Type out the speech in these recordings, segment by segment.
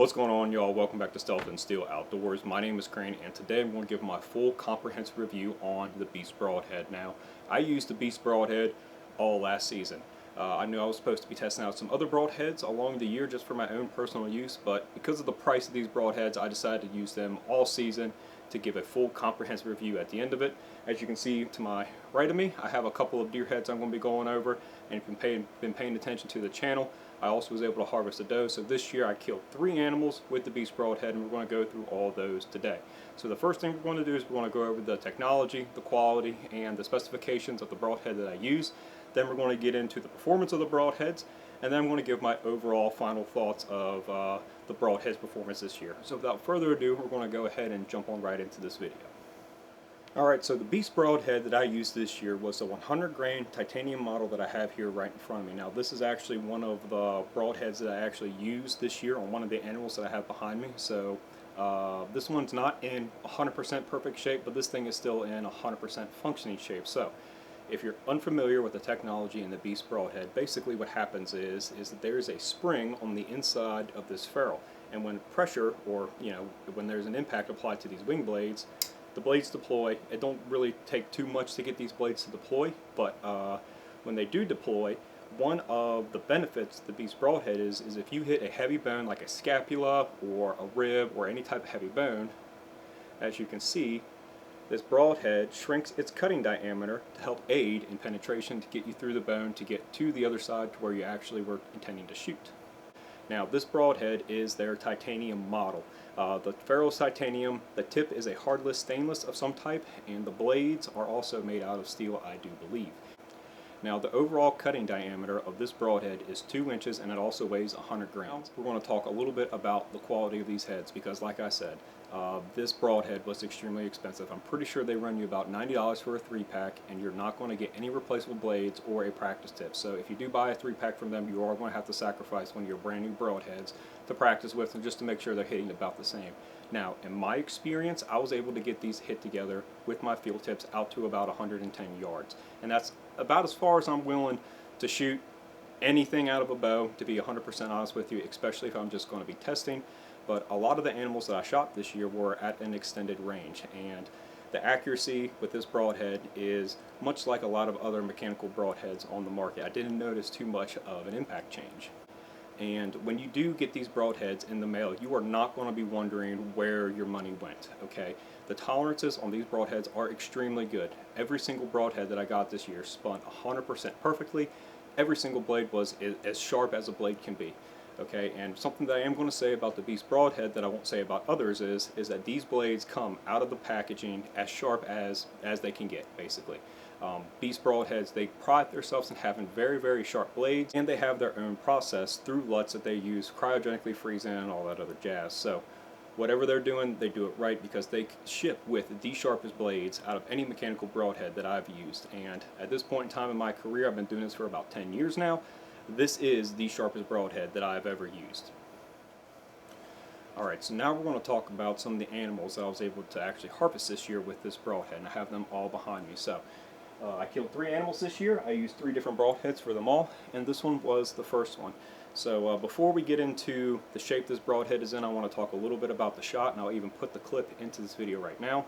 What's going on, y'all? Welcome back to Stealth and Steel Outdoors. My name is Crane, and today I'm going to give my full comprehensive review on the Beast Broadhead. Now, I used the Beast Broadhead all last season. I knew I was supposed to be testing out some other broadheads along the year just for my own personal use, but because of the price of these broadheads, I decided to use them all season to give a full comprehensive review at the end of it. As you can see to my right of me, I have a couple of deer heads I'm going to be going over, and if you've been paying attention to the channel, I also was able to harvest a doe. So this year I killed 3 animals with the Beast Broadhead, and we're going to go through all those today. So the first thing we're going to do is we're going to go over the technology, the quality, and the specifications of the broadhead that I use. Then we're going to get into the performance of the broadheads, and then I'm going to give my overall final thoughts of the broadhead's performance this year. So without further ado, we're going to go ahead and jump on right into this video. Alright, so the Beast Broadhead that I used this year was the 100 grain titanium model that I have here right in front of me. Now this is actually one of the broadheads that I actually used this year on one of the animals that I have behind me. So this one's not in 100% perfect shape, but this thing is still in 100% functioning shape. So if you're unfamiliar with the technology in the Beast Broadhead, basically what happens is that there's a spring on the inside of this ferrule, and when pressure, or when there's an impact applied to these wing blades, the blades deploy. It don't really take too much to get these blades to deploy, but when they do deploy, one of the benefits of the Beast Broadhead is if you hit a heavy bone like a scapula or a rib or any type of heavy bone, as you can see, this broadhead shrinks its cutting diameter to help aid in penetration to get you through the bone to get to the other side to where you actually were intending to shoot. Now this broadhead is their titanium model. The ferrule's titanium, the tip is a hardless stainless of some type, and the blades are also made out of steel, I do believe. Now the overall cutting diameter of this broadhead is 2 inches, and it also weighs 100 grams. We're going to talk a little bit about the quality of these heads because, like I said, this broadhead was extremely expensive. I'm pretty sure they run you about $90 for a 3-pack, and you're not going to get any replaceable blades or a practice tip. So if you do buy a 3-pack from them, you are going to have to sacrifice one of your brand new broadheads to practice with, and just to make sure they're hitting about the same. Now, in my experience, I was able to get these hit together with my field tips out to about 110 yards, and that's about as far as I'm willing to shoot anything out of a bow, to be 100% honest with you, especially if I'm just going to be testing. But a lot of the animals that I shot this year were at an extended range, and the accuracy with this broadhead is much like a lot of other mechanical broadheads on the market. I didn't notice too much of an impact change. And when you do get these broadheads in the mail, you are not going to be wondering where your money went, okay? The tolerances on these broadheads are extremely good. Every single broadhead that I got this year spun 100% perfectly. Every single blade was as sharp as a blade can be. Okay, and something that I am going to say about the Beast Broadhead that I won't say about others is that these blades come out of the packaging as sharp as they can get, basically. Beast Broadheads, they pride themselves in having very, very sharp blades, and they have their own process through LUTs that they use, cryogenically freezing and all that other jazz. So whatever they're doing, they do it right because they ship with the sharpest blades out of any mechanical broadhead that I've used. And at this point in time in my career, I've been doing this for about 10 years now. This is the sharpest broadhead that I've ever used. Alright, so now we're going to talk about some of the animals that I was able to actually harvest this year with this broadhead, and I have them all behind me. So I killed 3 animals this year. I used 3 different broadheads for them all, and this one was the first one. So before we get into the shape this broadhead is in, I want to talk a little bit about the shot, and I'll even put the clip into this video right now.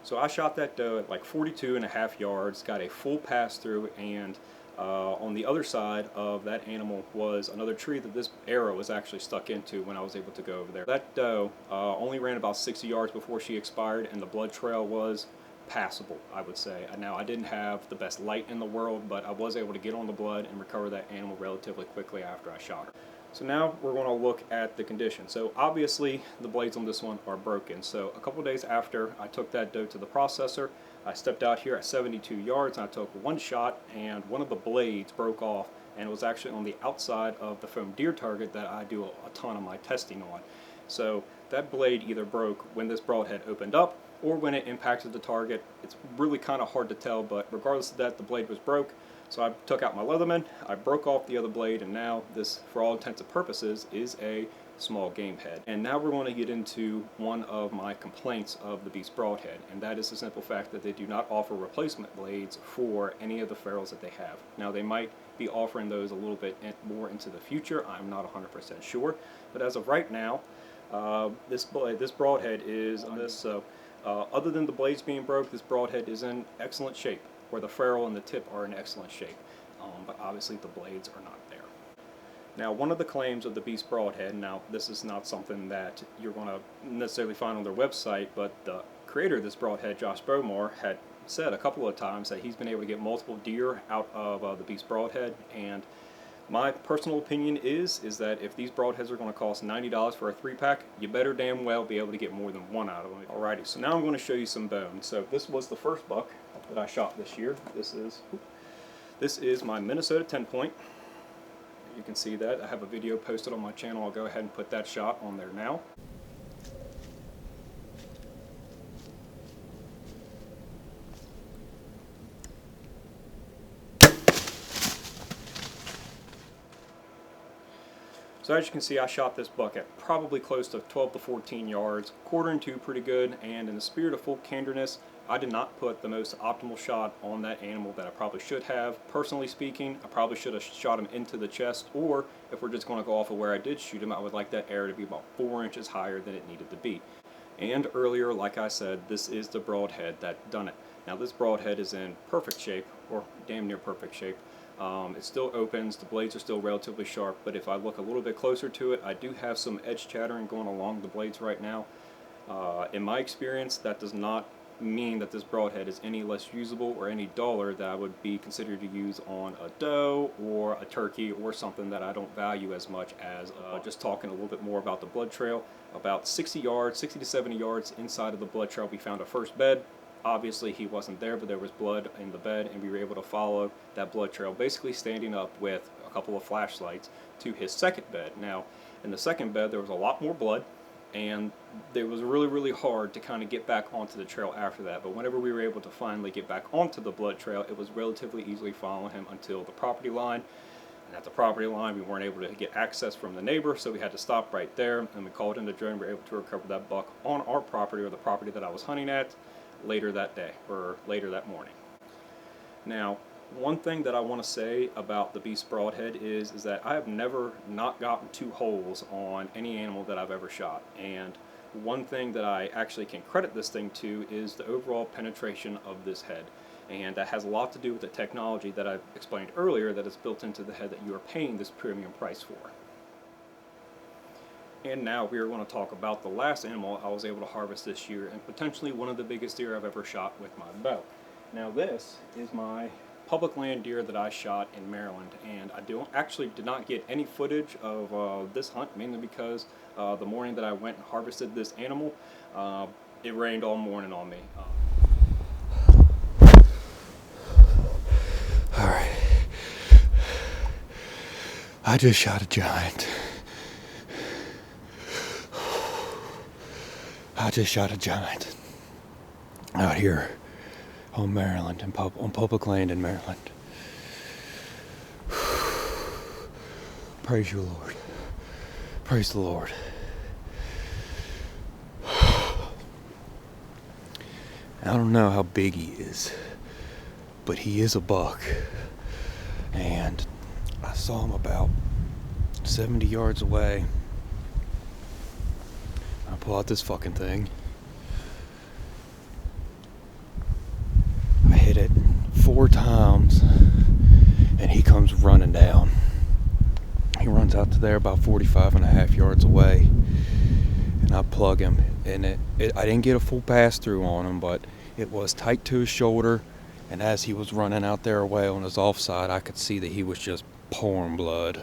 So I shot that doe at like 42.5 yards, got a full pass through, and on the other side of that animal was another tree that this arrow was actually stuck into when I was able to go over there. That doe only ran about 60 yards before she expired, and the blood trail was passable, I would say. Now, I didn't have the best light in the world, but I was able to get on the blood and recover that animal relatively quickly after I shot her. So now we're going to look at the condition. So obviously the blades on this one are broken. So a couple days after I took that doe to the processor, I stepped out here at 72 yards and I took one shot, and one of the blades broke off, and it was actually on the outside of the foam deer target that I do a ton of my testing on. So that blade either broke when this broadhead opened up or when it impacted the target. It's really kind of hard to tell, but regardless of that, the blade was broke. So I took out my Leatherman, I broke off the other blade, and now this, for all intents and purposes, is a small game head. And now we're going to get into one of my complaints of the Beast Broadhead, and that is the simple fact that they do not offer replacement blades for any of the ferrules that they have. Now they might be offering those a little bit more into the future, I'm not 100% sure, but as of right now, this Broadhead is on this, so other than the blades being broke, this Broadhead is in excellent shape, where the ferrule and the tip are in excellent shape, but obviously the blades are not there. Now, one of the claims of the Beast Broadhead, now this is not something that you're going to necessarily find on their website, but the creator of this Broadhead, Josh Bowhunter, had said a couple of times that he's been able to get multiple deer out of the Beast Broadhead, and my personal opinion is that if these Broadheads are going to cost $90 for a 3-pack, you better damn well be able to get more than one out of them. Alrighty, so now I'm going to show you some bones. So this was the first buck that I shot this year. This is my Minnesota 10-point. You can see that. I have a video posted on my channel. I'll go ahead and put that shot on there now. So as you can see, I shot this buck at probably close to 12 to 14 yards, quartering to pretty good, and in the spirit of full candorness, I did not put the most optimal shot on that animal that I probably should have. Personally speaking, I probably should have shot him into the chest, or if we're just going to go off of where I did shoot him, I would like that arrow to be about 4 inches higher than it needed to be. And earlier, like I said, this is the Broadhead that done it. Now this Broadhead is in perfect shape, or damn near perfect shape. It still opens, the blades are still relatively sharp, but if I look a little bit closer to it, I do have some edge chattering going along the blades right now. In my experience, that does not mean that this Broadhead is any less usable or any duller that I would be considered to use on a doe or a turkey or something that I don't value as much as just talking a little bit more about the blood trail. About 60 to 70 yards inside of the blood trail, we found a first bed. Obviously he wasn't there, but there was blood in the bed, and we were able to follow that blood trail, basically standing up with a couple of flashlights to his second bed. Now, in the second bed, there was a lot more blood, and it was really hard to kind of get back onto the trail after that. But whenever we were able to finally get back onto the blood trail, it was relatively easily following him until the property line. And at the property line, we weren't able to get access from the neighbor, so we had to stop right there, and we called in the drone. We were able to recover that buck on our property, or the property that I was hunting at, later that day, or later that morning. Now, one thing that I want to say about the Beast Broadhead is that I have never not gotten 2 holes on any animal that I've ever shot. And one thing that I actually can credit this thing to is the overall penetration of this head. And that has a lot to do with the technology that I explained earlier that is built into the head that you are paying this premium price for. And now we are going to talk about the last animal I was able to harvest this year, and potentially one of the biggest deer I've ever shot with my bow. Now this is my public land deer that I shot in Maryland, and I did not get any footage of this hunt, mainly because the morning that I went and harvested this animal, it rained all morning on me. Alright, I just shot a giant. I just shot a giant out here on Maryland, on public land in Maryland. Praise you, Lord. Praise the Lord. I don't know how big he is, but he is a buck. And I saw him about 70 yards away. I pull out this fucking thing. I hit it 4 times, and he comes running down. He runs out to there about 45.5 yards away, and I plug him. And I didn't get a full pass through on him, but it was tight to his shoulder. And as he was running out there away on his offside, I could see that he was just pouring blood.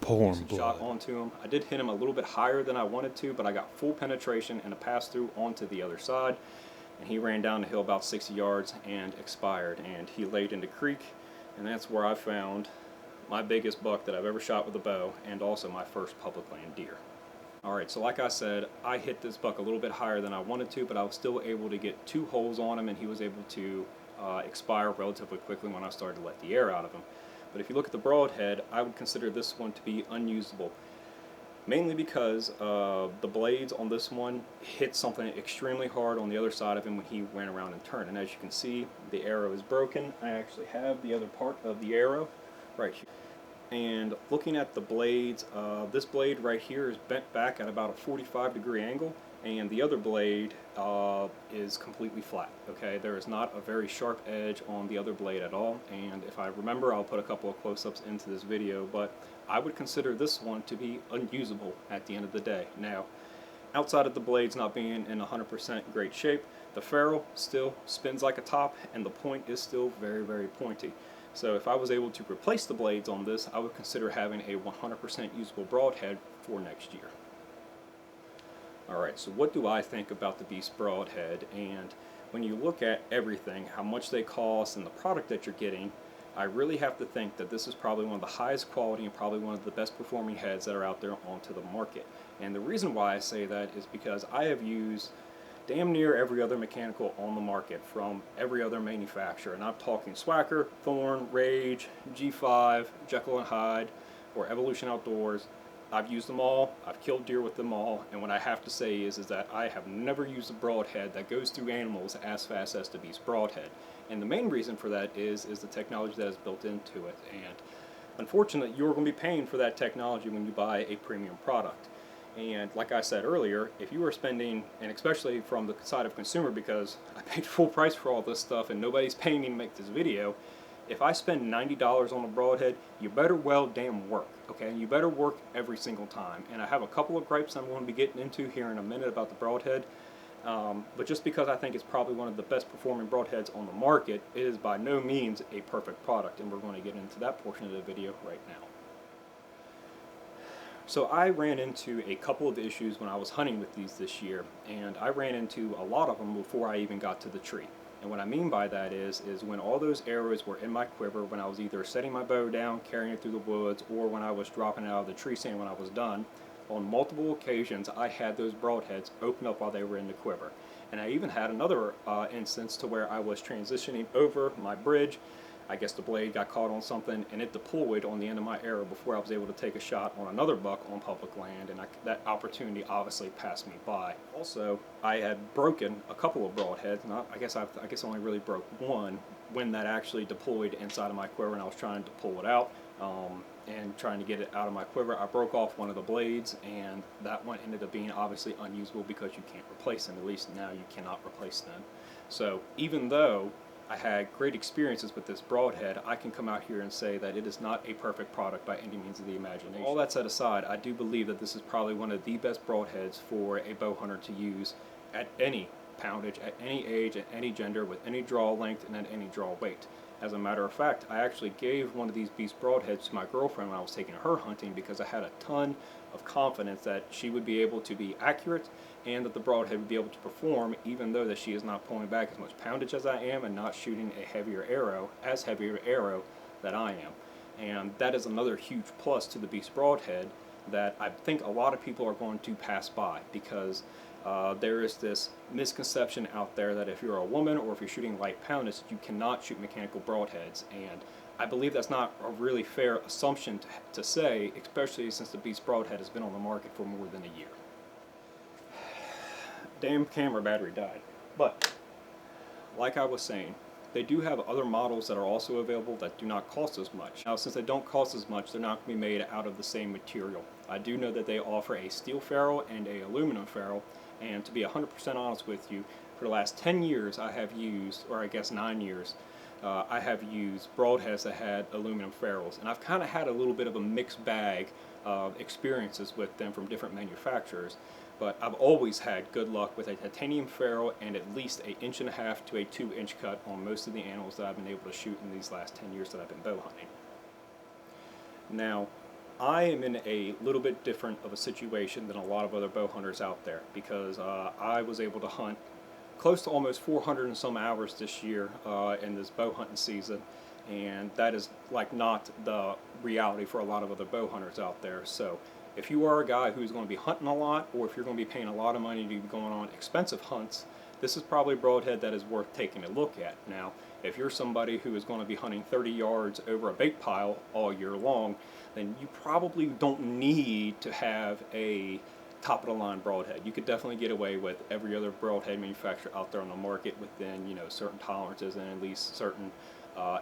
Shot onto him. I did hit him a little bit higher than I wanted to, but I got full penetration and a pass through onto the other side, and he ran down the hill about 60 yards and expired, and he laid in the creek, and that's where I found my biggest buck that I've ever shot with a bow, and also my first public land deer. Alright, so like I said, I hit this buck a little bit higher than I wanted to, but I was still able to get 2 holes on him, and he was able to expire relatively quickly when I started to let the air out of him. But if you look at the Broadhead, I would consider this one to be unusable. mainly because the blades on this one hit something extremely hard on the other side of him when he went around and turned. And as you can see, the arrow is broken. I actually have the other part of the arrow right here. And looking at the blades, this blade right here is bent back at about a 45-degree angle, and the other blade is completely flat. Okay, there is not a very sharp edge on the other blade at all, and if I remember, I'll put a couple of close-ups into this video, but I would consider this one to be unusable at the end of the day. Now, outside of the blades not being in 100% great shape, the ferrule still spins like a top, and the point is still very, very pointy. So if I was able to replace the blades on this, I would consider having a 100% usable Broadhead for next year. Alright, so what do I think about the Beast Broadhead? And when you look at everything, how much they cost and the product that you're getting, I really have to think that this is probably one of the highest quality and probably one of the best performing heads that are out there onto the market. And the reason why I say that is because I have used damn near every other mechanical on the market from every other manufacturer, and I'm talking Swacker, Thorn, Rage, G5, Jekyll and Hyde, or Evolution Outdoors. I've used them all, I've killed deer with them all, and what I have to say is that I have never used a Broadhead that goes through animals as fast as the Beast Broadhead. And the main reason for that is the technology that is built into it. And unfortunately, you're going to be paying for that technology when you buy a premium product. And like I said earlier, if you are spending, and especially from the side of consumer, because I paid full price for all this stuff and nobody's paying me to make this video, if I spend $90 on a Broadhead, you better well damn work, okay? You better work every single time. And I have a couple of gripes I'm going to be getting into here in a minute about the Broadhead, but just because I think it's probably one of the best performing Broadheads on the market, it is by no means a perfect product, and we're going to get into that portion of the video right now. So I ran into a couple of issues when I was hunting with these this year, and I ran into a lot of them before I even got to the tree. And what I mean by that is when all those arrows were in my quiver, when I was either setting my bow down, carrying it through the woods, or when I was dropping out of the tree stand when I was done, on multiple occasions I had those Broadheads open up while they were in the quiver. And I even had another instance to where I was transitioning over my bridge. I guess the blade got caught on something and it deployed on the end of my arrow before I was able to take a shot on another buck on public land, and that opportunity obviously passed me by. Also, I had broken a couple of Broadheads, I guess I only really broke one when that actually deployed inside of my quiver and I was trying to pull it out and trying to get it out of my quiver. I broke off one of the blades, and that one ended up being obviously unusable because you can't replace them. At least now you cannot replace them. So even though I had great experiences with this Broadhead, I can come out here and say that it is not a perfect product by any means of the imagination. All that set aside, I do believe that this is probably one of the best Broadheads for a bow hunter to use at any poundage, at any age, at any gender, with any draw length, and at any draw weight. As a matter of fact, I actually gave one of these Beast Broadheads to my girlfriend when I was taking her hunting because I had a ton of confidence that she would be able to be accurate and that the Broadhead would be able to perform even though that she is not pulling back as much poundage as I am and not shooting a heavier arrow that I am. And that is another huge plus to the Beast Broadhead that I think a lot of people are going to pass by, because there is this misconception out there that if you're a woman or if you're shooting light poundage, you cannot shoot mechanical Broadheads. And I believe that's not a really fair assumption to say, especially since the Beast Broadhead has been on the market for more than a year. Damn camera battery died. But, like I was saying, they do have other models that are also available that do not cost as much. Now, since they don't cost as much, they're not going to be made out of the same material. I do know that they offer a steel ferrule and a aluminum ferrule, and to be 100% honest with you, for the last 10 years I have used, or I guess 9 years, I have used Broadheads that had aluminum ferrules, and I've kind of had a little bit of a mixed bag of experiences with them from different manufacturers, but I've always had good luck with a titanium ferrule and at least an 1.5 to a 2-inch cut on most of the animals that I've been able to shoot in these last 10 years that I've been bow hunting. Now, I am in a little bit different of a situation than a lot of other bow hunters out there, because I was able to hunt close to almost 400 and some hours this year in this bow hunting season, and that is like not the reality for a lot of other bow hunters out there. So if you are a guy who's going to be hunting a lot, or if you're going to be paying a lot of money to be going on expensive hunts, this is probably a Broadhead that is worth taking a look at. Now, If you're somebody who is going to be hunting 30 yards over a bait pile all year long, then you probably don't need to have a top of the line broadhead. You could definitely get away with every other broadhead manufacturer out there on the market within, you know, certain tolerances and at least certain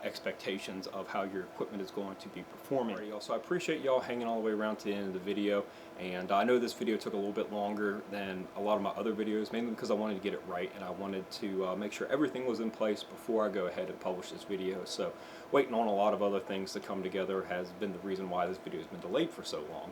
expectations of how your equipment is going to be performing. Alrighty, y'all. So I appreciate y'all hanging all the way around to the end of the video, and I know this video took a little bit longer than a lot of my other videos, mainly because I wanted to get it right and I wanted to make sure everything was in place before I go ahead and publish this video. So waiting on a lot of other things to come together has been the reason why this video has been delayed for so long.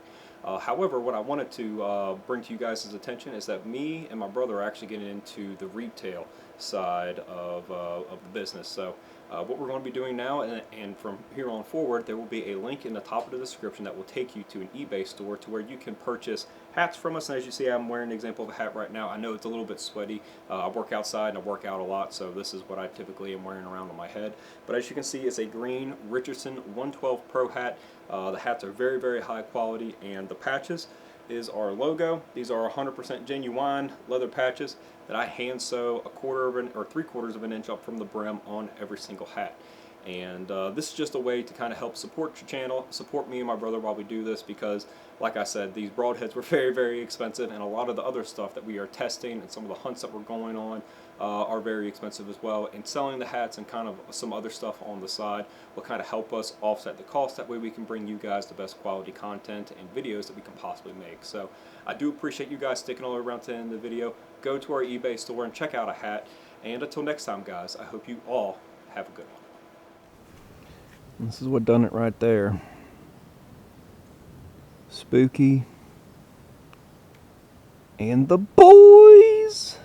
However, what I wanted to bring to you guys' attention is that me and my brother are actually getting into the retail side of the business. So what we're going to be doing now, and from here on forward, there will be a link in the top of the description that will take you to an eBay store to where you can purchase hats from us. And as you see, I'm wearing an example of a hat right now. I know it's a little bit sweaty. I work outside and I work out a lot, so this is what I typically am wearing around on my head. But as you can see, it's a green Richardson 112 Pro hat. The hats are very, very high quality, and the patches is our logo. These are 100% genuine leather patches that I hand sew a quarter of an or 3/4 of an inch up from the brim on every single hat. And this is just a way to kind of help support your channel, support me and my brother while we do this, because like I said, these broadheads were very, very expensive, and a lot of the other stuff that we are testing and some of the hunts that we're going on are very expensive as well. And selling the hats and kind of some other stuff on the side will kind of help us offset the cost. That way we can bring you guys the best quality content and videos that we can possibly make. So I do appreciate you guys sticking all the way around to the end of the video. Go to our eBay store and check out a hat. And until next time, guys, I hope you all have a good one. This is what done it right there. Spooky. And the boys!